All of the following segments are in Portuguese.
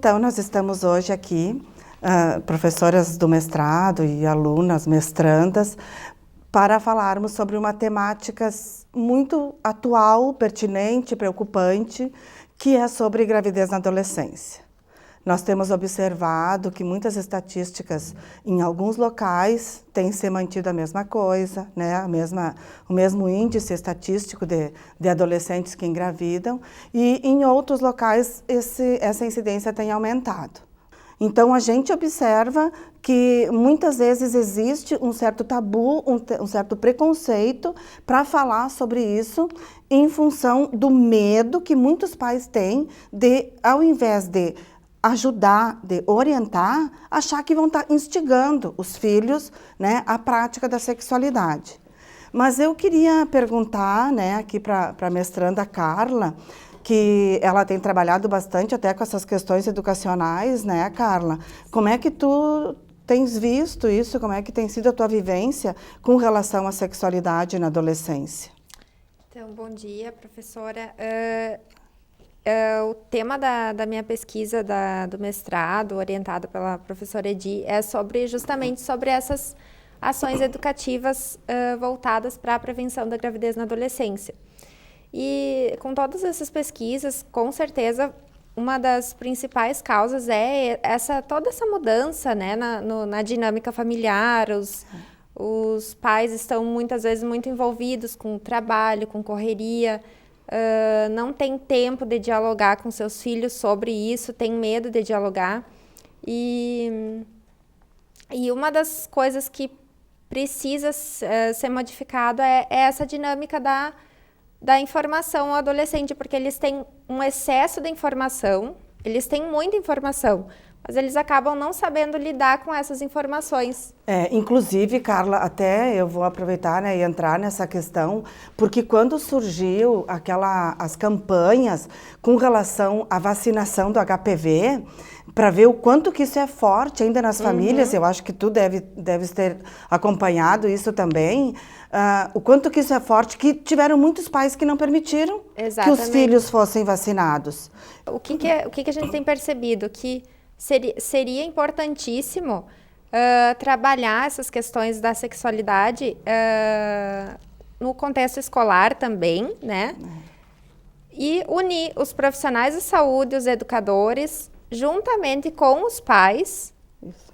então, nós estamos hoje aqui, professoras do mestrado e alunas mestrandas, para falarmos sobre uma temática muito atual, pertinente, preocupante, que é sobre gravidez na adolescência. Nós temos observado que muitas estatísticas em alguns locais têm se mantido a mesma coisa, né? O mesmo índice estatístico de adolescentes que engravidam, e em outros locais essa incidência tem aumentado. Então, a gente observa que muitas vezes existe um certo tabu, um certo preconceito para falar sobre isso em função do medo que muitos pais têm de, ao invés de ajudar, de orientar, achar que vão estar instigando os filhos, né, à prática da sexualidade. Mas eu queria perguntar, né, aqui para a mestranda Carla, que ela tem trabalhado bastante até com essas questões educacionais, né, Carla? Como é que tu tens visto isso? Como é que tem sido a tua vivência com relação à sexualidade na adolescência? Então, bom dia, professora. O tema da minha pesquisa do mestrado, orientada pela professora Edi, é justamente sobre essas ações educativas voltadas para a prevenção da gravidez na adolescência. E com todas essas pesquisas, com certeza, uma das principais causas é toda essa mudança, né, na dinâmica familiar. Os pais estão muitas vezes muito envolvidos com trabalho, com correria, não tem tempo de dialogar com seus filhos sobre isso, tem medo de dialogar. E uma das coisas que precisa ser modificado é essa dinâmica da informação ao adolescente, porque eles têm um excesso de informação, eles têm muita informação, mas eles acabam não sabendo lidar com essas informações. Inclusive, Carla, até eu vou aproveitar, né, e entrar nessa questão, porque quando surgiu as campanhas com relação à vacinação do HPV, para ver o quanto que isso é forte ainda nas famílias, eu acho que tu deves ter acompanhado isso também, o quanto que isso é forte, que tiveram muitos pais que não permitiram que os filhos fossem vacinados. O que a gente tem percebido? Que seria importantíssimo trabalhar essas questões da sexualidade no contexto escolar também, né? E unir os profissionais de saúde, os educadores, juntamente com os pais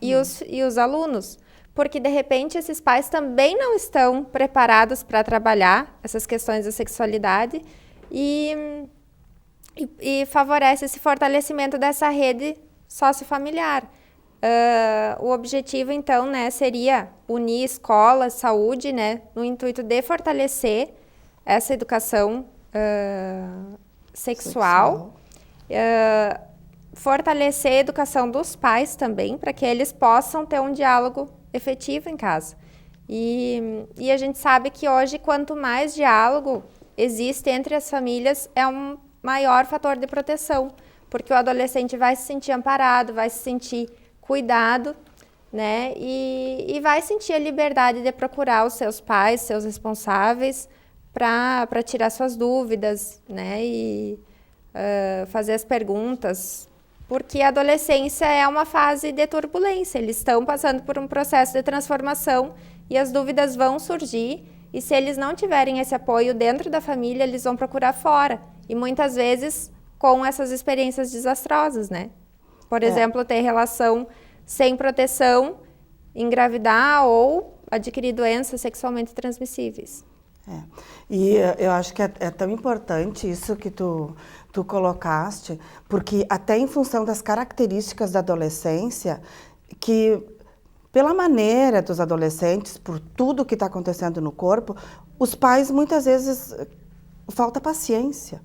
e os alunos. Porque, de repente, esses pais também não estão preparados para trabalhar essas questões da sexualidade e favorece esse fortalecimento dessa rede sociofamiliar. O objetivo, então, né, seria unir escola, saúde, né, no intuito de fortalecer essa educação sexual. Fortalecer a educação dos pais também, para que eles possam ter um diálogo efetivo em casa. E a gente sabe que hoje, quanto mais diálogo existe entre as famílias, é um maior fator de proteção, porque o adolescente vai se sentir amparado, vai se sentir cuidado, né? E vai sentir a liberdade de procurar os seus pais, seus responsáveis, para tirar suas dúvidas, né? E fazer as perguntas. Porque a adolescência é uma fase de turbulência, eles estão passando por um processo de transformação e as dúvidas vão surgir, e se eles não tiverem esse apoio dentro da família, eles vão procurar fora, e muitas vezes com essas experiências desastrosas, né? Por exemplo, ter relação sem proteção, engravidar ou adquirir doenças sexualmente transmissíveis. E eu acho que é tão importante isso que tu colocaste, porque até em função das características da adolescência, que pela maneira dos adolescentes, por tudo que está acontecendo no corpo, os pais muitas vezes falta paciência.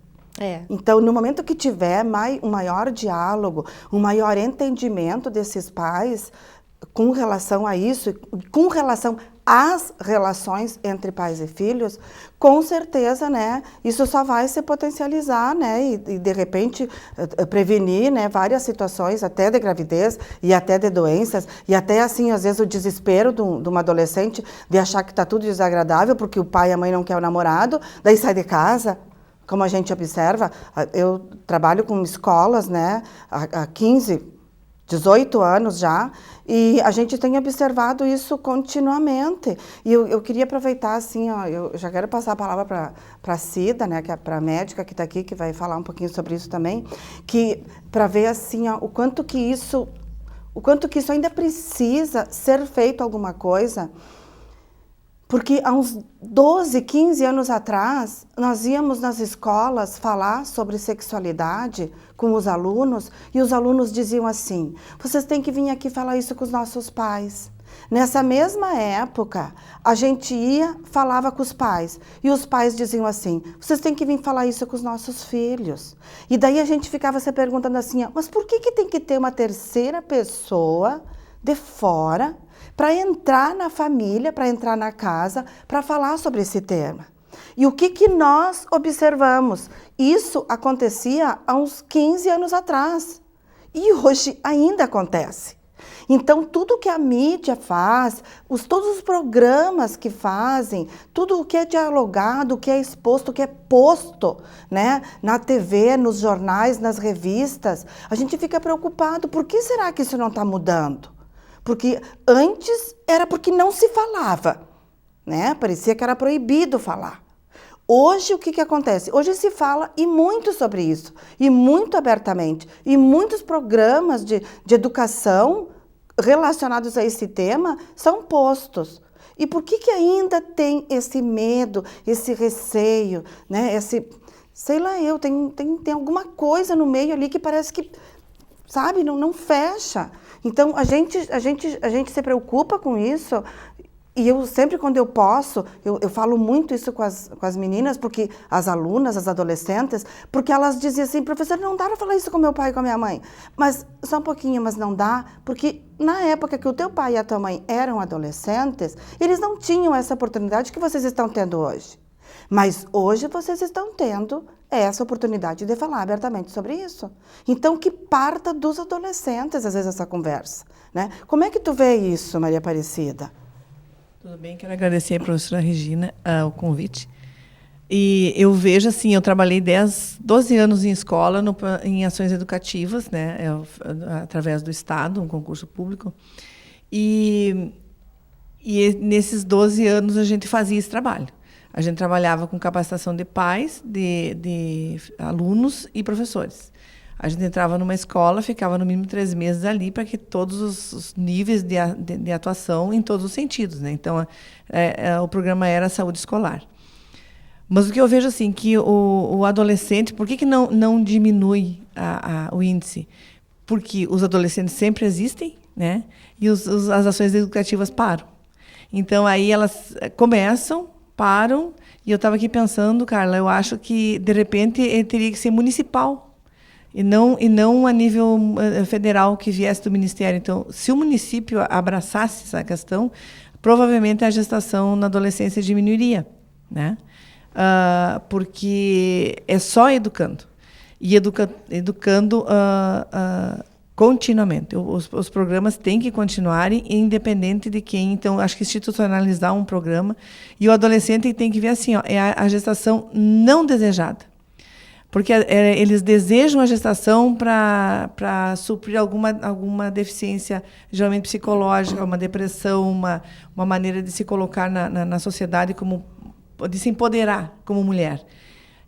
Então, no momento que tiver um maior diálogo, um maior entendimento desses pais com relação a isso, com relação às relações entre pais e filhos, com certeza, né, isso só vai se potencializar, né, e de repente prevenir, né, várias situações, até de gravidez e até de doenças, e até assim, às vezes, o desespero de uma adolescente de achar que está tudo desagradável porque o pai e a mãe não querem o namorado, daí sai de casa. como a gente observa, eu trabalho com escolas, né, há 15, 18 anos já, e a gente tem observado isso continuamente. E eu queria aproveitar, assim, ó, eu já quero passar a palavra para a Cida, né, que é para a médica que está aqui, que vai falar um pouquinho sobre isso também, que para ver, assim, ó, o quanto que isso ainda precisa ser feito alguma coisa. Porque há uns 12, 15 anos atrás, nós íamos nas escolas falar sobre sexualidade com os alunos e os alunos diziam assim, vocês têm que vir aqui falar isso com os nossos pais. Nessa mesma época, a gente falava com os pais e os pais diziam assim, vocês têm que vir falar isso com os nossos filhos. E daí a gente ficava se perguntando assim, mas por que tem que ter uma terceira pessoa de fora para entrar na família, para entrar na casa, para falar sobre esse tema? E o que nós observamos? Isso acontecia há uns 15 anos atrás. E hoje ainda acontece. Então, tudo que a mídia faz, todos os programas que fazem, tudo o que é dialogado, o que é exposto, o que é posto, né, na TV, nos jornais, nas revistas, a gente fica preocupado. Por que será que isso não está mudando? Porque antes era porque não se falava, né? Parecia que era proibido falar. Hoje, o que acontece? Hoje se fala e muito sobre isso, e muito abertamente, e muitos programas de educação relacionados a esse tema são postos. E por que ainda tem esse medo, esse receio, né? Sei lá, tem alguma coisa no meio ali que parece que, sabe, não fecha. Então, a gente se preocupa com isso, e eu sempre, quando eu posso, eu falo muito isso com as meninas, porque as alunas, as adolescentes, porque elas diziam assim, professor, não dá para falar isso com meu pai e com a minha mãe. Mas, só um pouquinho, mas não dá, porque na época que o teu pai e a tua mãe eram adolescentes, eles não tinham essa oportunidade que vocês estão tendo hoje. Mas hoje vocês estão tendo essa oportunidade de falar abertamente sobre isso. Então, que parta dos adolescentes, às vezes, essa conversa, né? Como é que tu vê isso, Maria Aparecida? Tudo bem, quero agradecer a professora Regina o convite. E eu vejo, assim, eu trabalhei 12 anos em escola, em ações educativas, né, através do Estado, um concurso público. E nesses 12 anos a gente fazia esse trabalho. A gente trabalhava com capacitação de pais, de alunos e professores. A gente entrava numa escola, ficava no mínimo 3 meses ali para que todos os níveis de atuação em todos os sentidos, né? Então, o programa era saúde escolar. Mas o que eu vejo assim, que o adolescente, por que não diminui o índice? Porque os adolescentes sempre existem, né? E as ações educativas param. Então, aí elas começam, param, e eu estava aqui pensando, Carla, eu acho que, de repente, ele teria que ser municipal, e não a nível federal, que viesse do Ministério. Então, se o município abraçasse essa questão, provavelmente a gestação na adolescência diminuiria, né? Porque é só educando, e educando continuamente. Os programas têm que continuarem, independente de quem. Então, acho que institucionalizar um programa. E o adolescente tem que ver assim, é a gestação não desejada. Porque eles desejam a gestação para suprir alguma deficiência, geralmente psicológica, uma depressão, uma maneira de se colocar na sociedade, de se empoderar como mulher.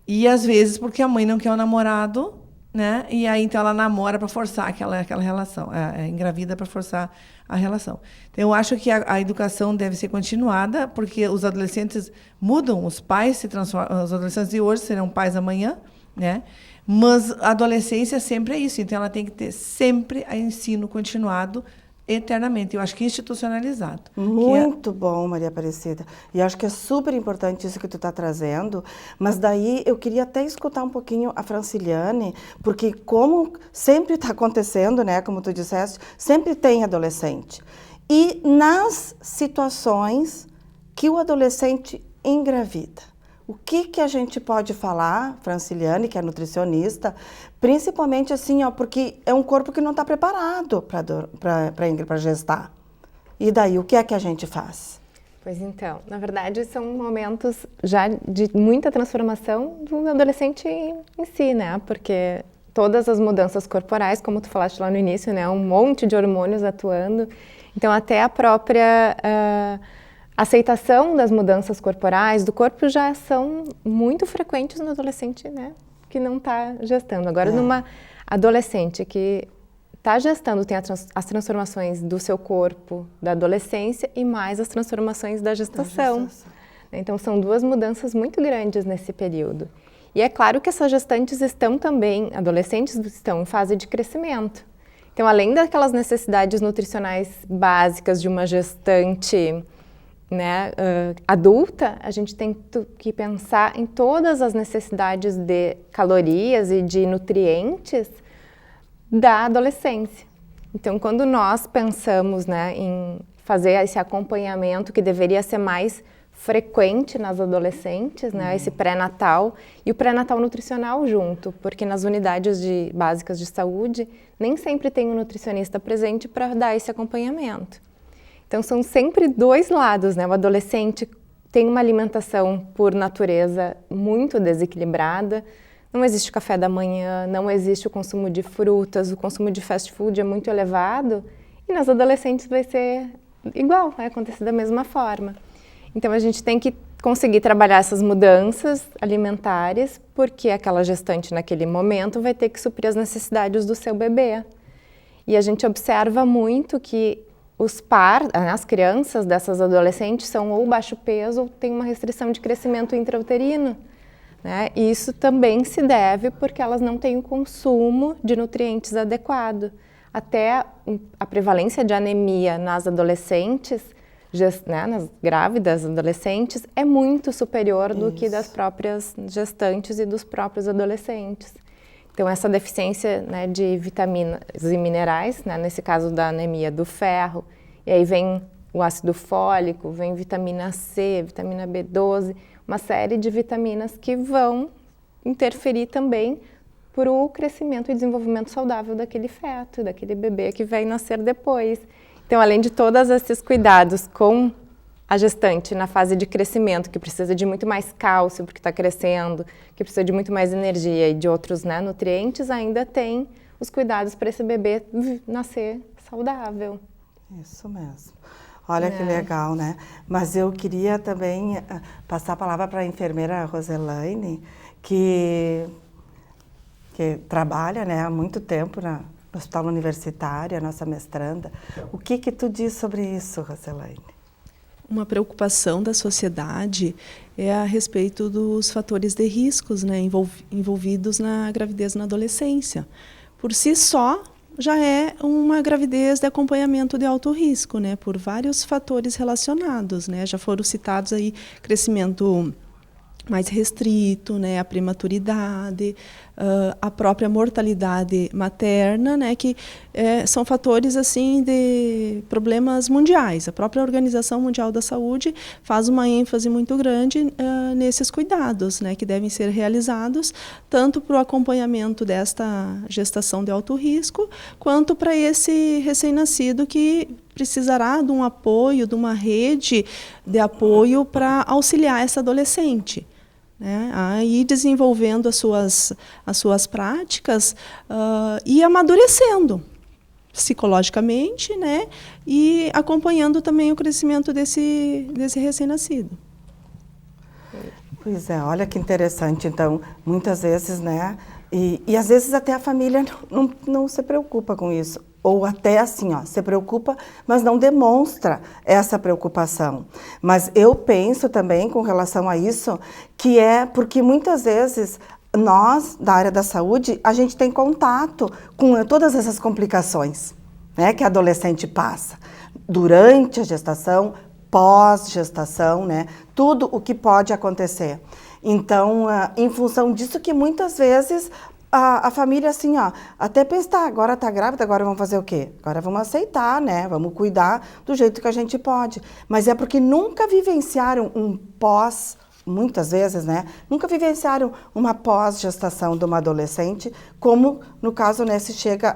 E, às vezes, porque a mãe não quer o namorado, né? E aí, então, ela namora para forçar aquela relação, engravida para forçar a relação. Então, eu acho que a educação deve ser continuada, porque os adolescentes mudam, os pais se transformam, os adolescentes de hoje serão pais amanhã, né? Mas a adolescência sempre é isso, então ela tem que ter sempre ensino continuado eternamente. Eu acho que institucionalizado. Muito bom, Maria Aparecida. E acho que é super importante isso que tu está trazendo, mas daí eu queria até escutar um pouquinho a Franciliane, porque como sempre está acontecendo, né, como tu disseste, sempre tem adolescente. E nas situações que o adolescente engravida, o que a gente pode falar, Franciliane, que é nutricionista, principalmente assim, porque é um corpo que não está preparado para gestar. E daí, o que é que a gente faz? Pois então, na verdade são momentos já de muita transformação do adolescente em si, né? Porque todas as mudanças corporais, como tu falaste lá no início, né? Um monte de hormônios atuando. Então até a própria aceitação das mudanças corporais do corpo já são muito frequentes no adolescente, né? Que não está gestando. Agora, numa adolescente que está gestando, tem as transformações do seu corpo da adolescência e mais as transformações da gestação. Então, são duas mudanças muito grandes nesse período. E é claro que essas gestantes estão também, adolescentes estão em fase de crescimento. Então, além daquelas necessidades nutricionais básicas de uma gestante, né, adulta, a gente tem que pensar em todas as necessidades de calorias e de nutrientes da adolescência. Então, quando nós pensamos, né, em fazer esse acompanhamento que deveria ser mais frequente nas adolescentes, né, esse pré-natal e o pré-natal nutricional junto, porque nas unidades básicas de saúde nem sempre tem um nutricionista presente para dar esse acompanhamento. Então, são sempre dois lados, né? O adolescente tem uma alimentação por natureza muito desequilibrada, não existe café da manhã, não existe o consumo de frutas, o consumo de fast food é muito elevado e nas adolescentes vai ser igual, vai acontecer da mesma forma. Então a gente tem que conseguir trabalhar essas mudanças alimentares porque aquela gestante naquele momento vai ter que suprir as necessidades do seu bebê. E a gente observa muito que as crianças dessas adolescentes são ou baixo peso ou têm uma restrição de crescimento intrauterino. Né? E isso também se deve porque elas não têm o consumo de nutrientes adequado. Até a prevalência de anemia nas adolescentes, né, nas grávidas adolescentes, é muito superior do que das próprias gestantes e dos próprios adolescentes. Então, essa deficiência, né, de vitaminas e minerais, né, nesse caso da anemia do ferro, e aí vem o ácido fólico, vem vitamina C, vitamina B12, uma série de vitaminas que vão interferir também para o crescimento e desenvolvimento saudável daquele feto, daquele bebê que vai nascer depois. Então, além de todos esses cuidados com a gestante na fase de crescimento, que precisa de muito mais cálcio porque está crescendo, que precisa de muito mais energia e de outros, né, nutrientes, ainda tem os cuidados para esse bebê nascer saudável. Isso mesmo. Olha que legal, né? Mas eu queria também passar a palavra para a enfermeira Roselaine, que trabalha, né, há muito tempo no Hospital Universitário, a nossa mestranda. O que tu diz sobre isso, Roselaine? Uma preocupação da sociedade é a respeito dos fatores de riscos, né, envolvidos na gravidez na adolescência. Por si só, já é uma gravidez de acompanhamento de alto risco, né, por vários fatores relacionados, né, já foram citados aí crescimento mais restrito, né, a prematuridade, a própria mortalidade materna, né, que são fatores assim de problemas mundiais. A própria Organização Mundial da Saúde faz uma ênfase muito grande nesses cuidados, né, que devem ser realizados tanto para o acompanhamento desta gestação de alto risco, quanto para esse recém-nascido que precisará de um apoio, de uma rede de apoio para auxiliar essa adolescente. Né, aí desenvolvendo as suas práticas e amadurecendo psicologicamente, né, e acompanhando também o crescimento desse recém-nascido. Pois é, olha que interessante. Então, muitas vezes, né, e às vezes até a família não se preocupa com isso. Ou até assim, se preocupa, mas não demonstra essa preocupação. Mas eu penso também com relação a isso, que é porque muitas vezes nós, da área da saúde, a gente tem contato com todas essas complicações, né, que a adolescente passa. Durante a gestação, pós-gestação, né, tudo o que pode acontecer. Então, em função disso que muitas vezes a família, assim, até pensa, agora está grávida, agora vamos fazer o quê? Agora vamos aceitar, né? Vamos cuidar do jeito que a gente pode. Mas é porque nunca vivenciaram muitas vezes, né? Nunca vivenciaram uma pós-gestação de uma adolescente, como, no caso, né, se chega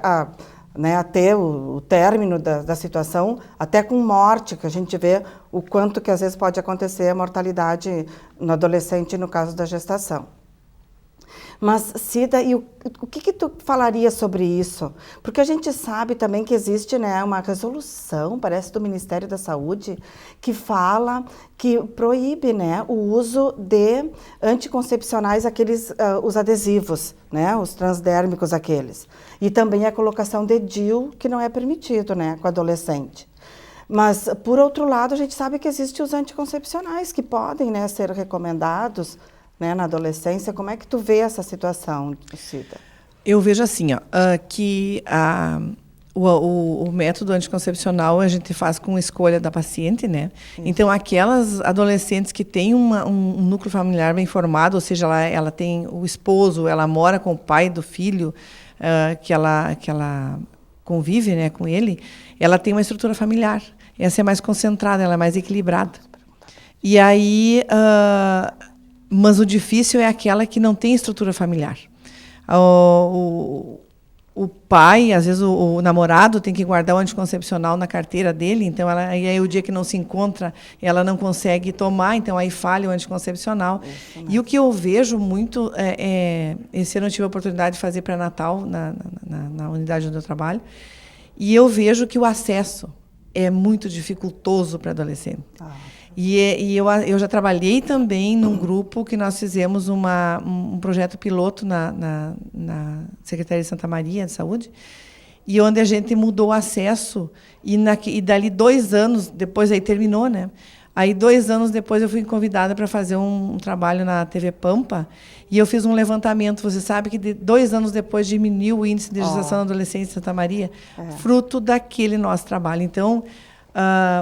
né, até o término da situação, até com morte, que a gente vê o quanto que às vezes pode acontecer a mortalidade no adolescente no caso da gestação. Mas, Cida, e o que tu falaria sobre isso? Porque a gente sabe também que existe, né, uma resolução, parece, do Ministério da Saúde, que fala, que proíbe, né, o uso de anticoncepcionais, aqueles, os adesivos, né, os transdérmicos aqueles. E também a colocação de DIU, que não é permitido, né, com adolescente. Mas, por outro lado, a gente sabe que existem os anticoncepcionais, que podem, né, ser recomendados, né, na adolescência. Como é que tu vê essa situação, Cida? Eu vejo assim, ó, que o método anticoncepcional a gente faz com escolha da paciente, né? Então, aquelas adolescentes que têm um núcleo familiar bem formado, ou seja, ela tem o esposo, ela mora com o pai do filho, que ela convive, né, com ele, ela tem uma estrutura familiar. Essa é mais concentrada, ela é mais equilibrada. E aí... mas o difícil é aquela que não tem estrutura familiar. O pai, às vezes o namorado tem que guardar o anticoncepcional na carteira dele, então e aí o dia que não se encontra, ela não consegue tomar, então aí falha o anticoncepcional. E o que eu vejo muito, esse ano eu tive a oportunidade de fazer pré-natal na unidade onde eu trabalho, e eu vejo que o acesso é muito dificultoso para adolescente. E eu já trabalhei também num grupo que nós fizemos um projeto piloto na Secretaria de Santa Maria de Saúde, e onde a gente mudou o acesso, e dali 2 anos depois, aí terminou, né? Aí 2 anos depois eu fui convidada para fazer um trabalho na TV Pampa, e eu fiz um levantamento. Você sabe que 2 anos depois diminuiu o índice de gestação na adolescência em Santa Maria, fruto daquele nosso trabalho. Então,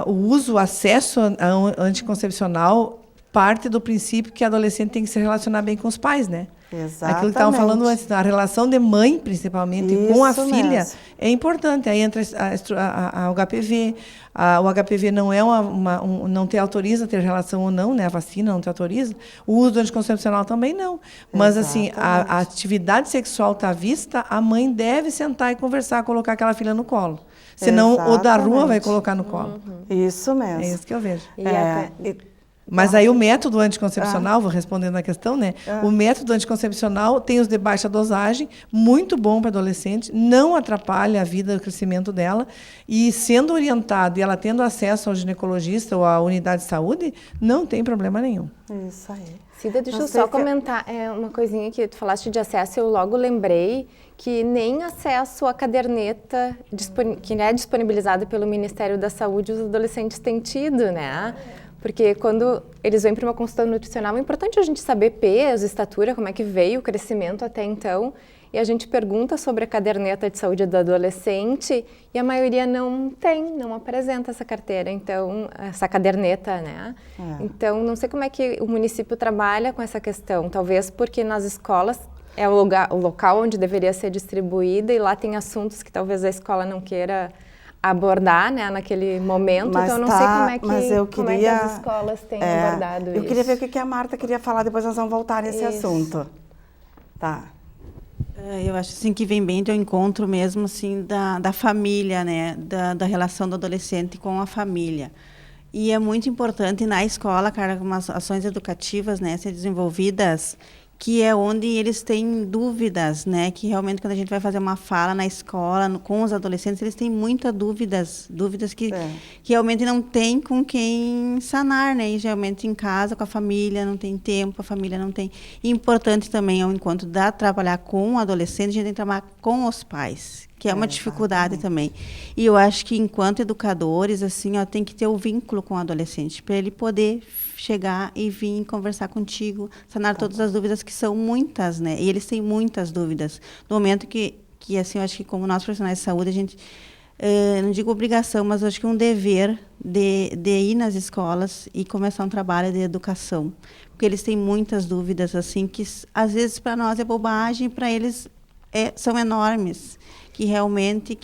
o acesso ao anticoncepcional parte do princípio que a adolescente tem que se relacionar bem com os pais, né? Exatamente. Aquilo que estavam falando antes, a relação de mãe, principalmente, com a filha, mesmo. é importante. Aí entra o HPV. O HPV não é não te autoriza a ter relação ou não, né? A vacina não te autoriza. O uso do anticoncepcional também não. Mas, assim, a atividade sexual está à vista, a mãe deve sentar e conversar, colocar aquela filha no colo. Senão, o da rua vai colocar no colo. Isso mesmo. É isso que eu vejo. Mas aí o método anticoncepcional, vou respondendo a questão, né? O método anticoncepcional tem os de baixa dosagem, muito bom para adolescente, não atrapalha a vida, o crescimento dela, e sendo orientado e ela tendo acesso ao ginecologista ou à unidade de saúde, não tem problema nenhum. Isso aí. Cida, deixa eu só comentar uma coisinha que tu falaste de acesso, eu logo lembrei que nem acesso à caderneta que é disponibilizada pelo Ministério da Saúde os adolescentes têm tido, né? Porque quando eles vêm para uma consulta nutricional, é importante a gente saber peso, estatura, como é que veio o crescimento até então. E a gente pergunta sobre a caderneta de saúde do adolescente e a maioria não apresenta essa carteira, então, essa caderneta, né? Então, não sei como é que o município trabalha com essa questão. Talvez porque nas escolas é o local onde deveria ser distribuída e lá tem assuntos que talvez a escola não queira abordar, né, naquele momento. Mas então eu não sei como é que as escolas têm abordado isso. Eu queria ver o que a Marta queria falar, depois nós vamos voltar nesse assunto. Tá. Eu acho assim, que vem bem de um encontro mesmo assim, da família, né, da relação do adolescente com a família. E é muito importante na escola, cara, umas ações educativas, né, ser desenvolvidas, que é onde eles têm dúvidas, né? Que realmente quando a gente vai fazer uma fala na escola, com os adolescentes, eles têm muitas dúvidas que realmente não tem com quem sanar, né? E geralmente em casa, com a família, não tem tempo, a família não tem. E importante também, ao enquanto dá trabalhar com o adolescente, a gente tem que trabalhar com os pais, que é uma dificuldade também. E eu acho que, enquanto educadores, assim, tem que ter o vínculo com o adolescente, para ele poder chegar e vir conversar contigo, sanar todas as dúvidas, que são muitas, né? E eles têm muitas dúvidas. No momento que assim, eu acho que como nós profissionais de saúde, a gente, não digo obrigação, mas eu acho que é um dever de ir nas escolas e começar um trabalho de educação. Porque eles têm muitas dúvidas, assim, que às vezes para nós é bobagem, para eles são enormes. Que realmente,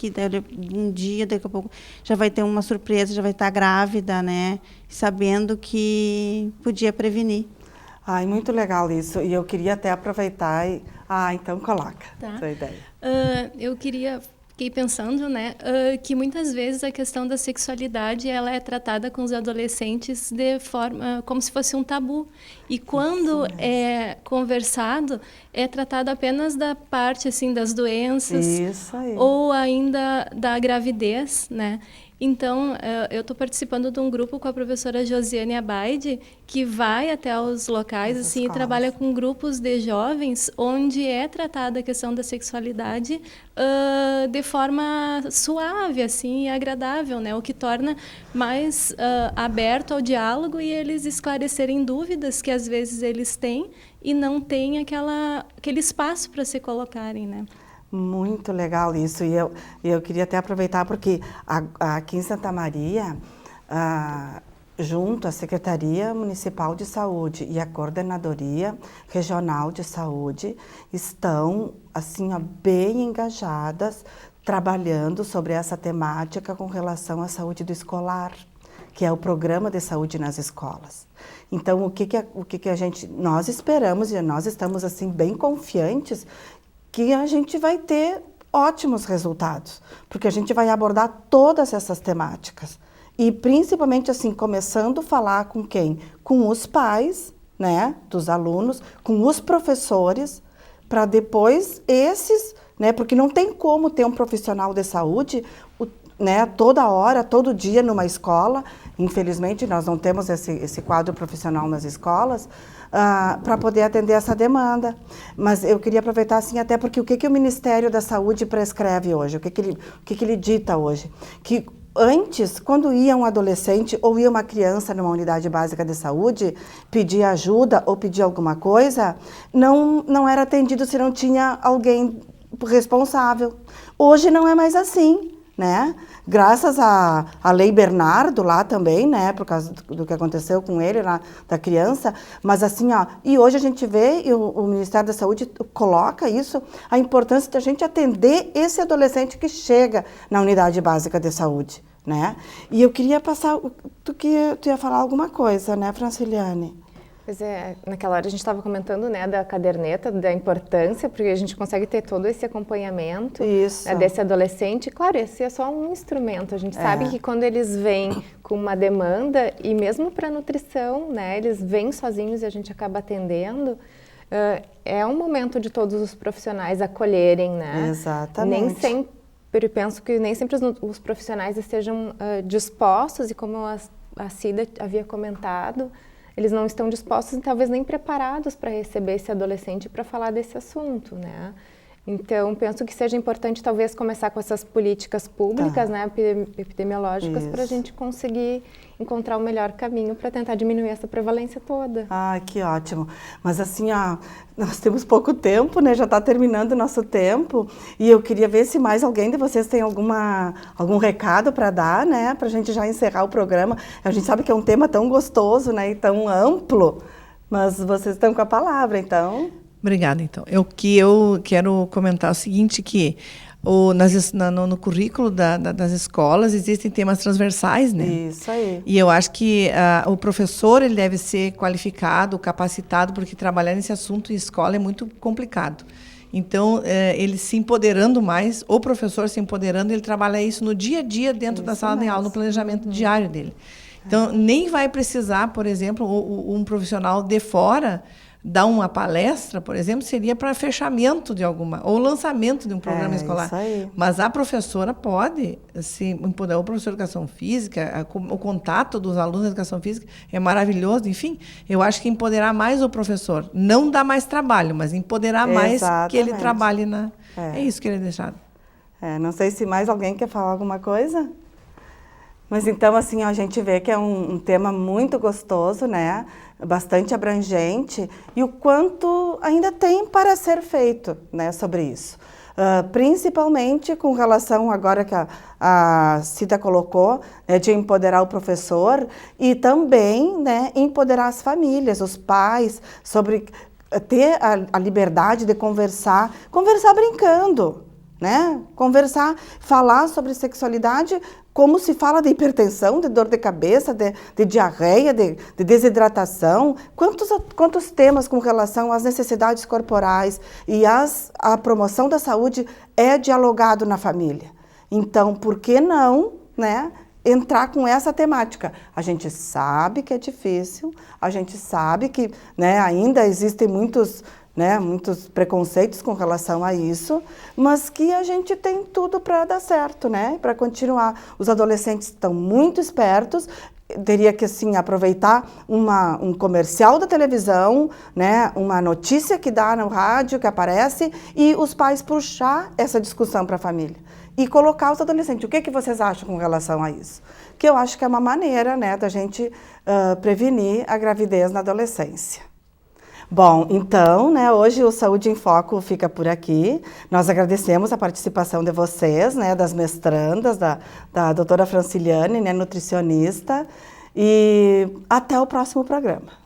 um dia, daqui a pouco, já vai ter uma surpresa, já vai estar grávida, né? Sabendo que podia prevenir. Ai, muito legal isso. E eu queria até aproveitar e... então coloca sua ideia. Eu queria fiquei pensando, né, que muitas vezes a questão da sexualidade ela é tratada com os adolescentes de forma como se fosse um tabu. E quando é conversado, é tratado apenas da parte assim das doenças ou ainda da gravidez, né? Então, eu estou participando de um grupo com a professora Josiane Abaide, que vai até os locais assim, e trabalha com grupos de jovens, onde é tratada a questão da sexualidade de forma suave assim, e agradável, né? O que torna mais aberto ao diálogo e eles esclarecerem dúvidas que às vezes eles têm e não têm aquele espaço para se colocarem, né? Muito legal isso. E eu queria até aproveitar porque aqui em Santa Maria, junto à Secretaria Municipal de Saúde e a Coordenadoria Regional de Saúde, estão assim, bem engajadas, trabalhando sobre essa temática com relação à saúde do escolar, que é o Programa de Saúde nas Escolas. Então, nós esperamos e nós estamos assim bem confiantes que a gente vai ter ótimos resultados, porque a gente vai abordar todas essas temáticas. E principalmente assim, começando a falar com quem? Com os pais, né, dos alunos, com os professores, para depois esses, né, porque não tem como ter um profissional de saúde, né, toda hora, todo dia numa escola. Infelizmente, nós não temos esse quadro profissional nas escolas, para poder atender essa demanda. Mas eu queria aproveitar assim, até porque o que o Ministério da Saúde prescreve hoje? O que ele dita hoje? Que antes, quando ia um adolescente ou ia uma criança numa unidade básica de saúde pedir ajuda ou pedir alguma coisa, não era atendido se não tinha alguém responsável. Hoje não é mais assim, né? Graças à Lei Bernardo lá também, né, por causa do que aconteceu com ele lá, da criança, mas assim, e hoje a gente vê, e o Ministério da Saúde coloca isso, a importância de a gente atender esse adolescente que chega na unidade básica de saúde, né? E eu queria passar, tu ia falar alguma coisa, né, Franciliane? Pois é, naquela hora a gente estava comentando, né, da caderneta, da importância, porque a gente consegue ter todo esse acompanhamento desse adolescente. Claro, esse é só um instrumento. A gente sabe que quando eles vêm com uma demanda, e mesmo para nutrição, né, eles vêm sozinhos e a gente acaba atendendo, é um momento de todos os profissionais acolherem, né? Exatamente. Nem sempre, penso que nem sempre os profissionais estejam dispostos, e como a Cida havia comentado, eles não estão dispostos e talvez nem preparados para receber esse adolescente para falar desse assunto, né? Então, penso que seja importante talvez começar com essas políticas públicas, né, epidemiológicas, para a gente conseguir encontrar o melhor caminho para tentar diminuir essa prevalência toda. Ah, que ótimo. Mas assim, nós temos pouco tempo, né? Já está terminando o nosso tempo. E eu queria ver se mais alguém de vocês tem algum recado para dar, né? Para a gente já encerrar o programa. A gente sabe que é um tema tão gostoso, né? E tão amplo. Mas vocês estão com a palavra, então... Obrigada, então. Eu quero comentar o seguinte, que no currículo das escolas existem temas transversais, né? Isso aí. E eu acho que o professor ele deve ser qualificado, capacitado, porque trabalhar nesse assunto em escola é muito complicado. Então, ele se empoderando mais, o professor se empoderando, ele trabalha isso no dia a dia dentro da sala de aula, no planejamento diário dele. Então, nem vai precisar, por exemplo, um profissional de fora dar uma palestra, por exemplo, seria para fechamento de ou lançamento de um programa escolar. Isso aí. Mas a professora pode se empoderar, o professor de educação física, o contato dos alunos de educação física é maravilhoso. Enfim, eu acho que empoderar mais o professor, não dar mais trabalho, mas empoderar mais que ele trabalhe na... É isso que ele deixado. Não sei se mais alguém quer falar alguma coisa. Mas então, assim, a gente vê que é um tema muito gostoso, né? Bastante abrangente, e o quanto ainda tem para ser feito, né, sobre isso. Principalmente com relação, agora que a Cida colocou, né, de empoderar o professor e também, né, empoderar as famílias, os pais, sobre ter a liberdade de conversar brincando, né? Conversar, falar sobre sexualidade como se fala de hipertensão, de dor de cabeça, de diarreia, de desidratação. Quantos temas com relação às necessidades corporais e à promoção da saúde é dialogado na família? Então, por que não, né, entrar com essa temática? A gente sabe que é difícil, a gente sabe que, né, ainda existem muitos preconceitos com relação a isso, mas que a gente tem tudo para dar certo, né? Para continuar. Os adolescentes estão muito espertos. Teria que, assim, aproveitar um comercial da televisão, né? Uma notícia que dá no rádio, que aparece, e os pais puxar essa discussão para a família. E colocar os adolescentes. O que vocês acham com relação a isso? Que eu acho que é uma maneira, né, da gente prevenir a gravidez na adolescência. Bom, então, né, hoje o Saúde em Foco fica por aqui. Nós agradecemos a participação de vocês, né, das mestrandas, da doutora Franciliane, né, nutricionista, e até o próximo programa.